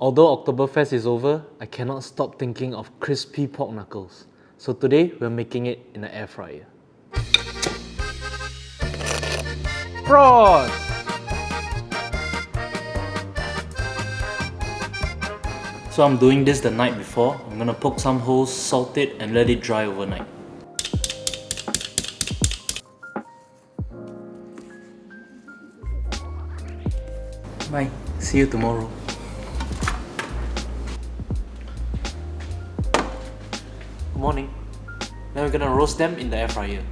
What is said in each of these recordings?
Although Oktoberfest is over, I cannot stop thinking of crispy pork knuckles. So today, we're making it in an air fryer. Prost! So I'm doing this the night before. I'm gonna poke some holes, salt it, and let it dry overnight. Bye. See you tomorrow. Good morning. Now we're gonna roast them in the air fryer.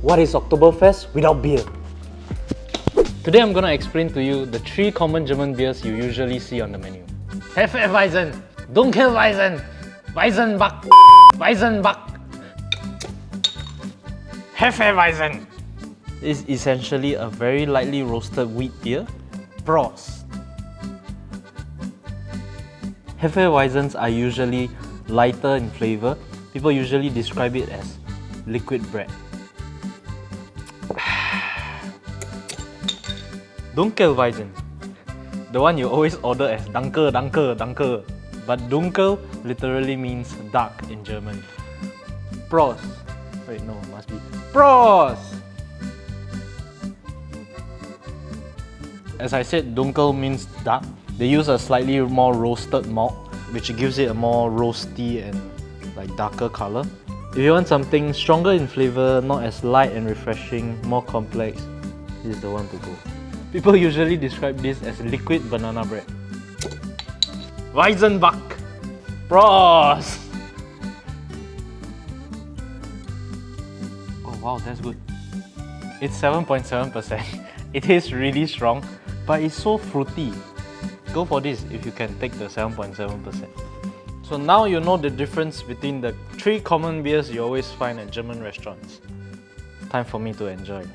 What is Oktoberfest without beer? Today I'm gonna explain to you the 3 common German beers you usually see on the menu. Hefeweizen, Dunkelweizen, Weizenbock, Weizenbock. Hefeweizen is essentially a very lightly roasted wheat beer. Prost. Hefeweizens are usually lighter in flavor. People usually describe it as liquid bread. Dunkelweizen, the one you always order as Danke, Danke, Danke. But Dunkel literally means dark in German. Prost. Wait, no, it must be Prost! As I said, Dunkel means dark. They use a slightly more roasted malt, which gives it a more roasty and like darker color. If you want something stronger in flavor, not as light and refreshing, more complex, this is the one to go. People usually describe this as liquid banana bread. Weizenbock. Prost! Oh wow, that's good. It's 7.7%. It tastes really strong, but it's so fruity. Go for this if you can take the 7.7%. So now you know the difference between the 3 common beers you always find at German restaurants. It's time for me to enjoy.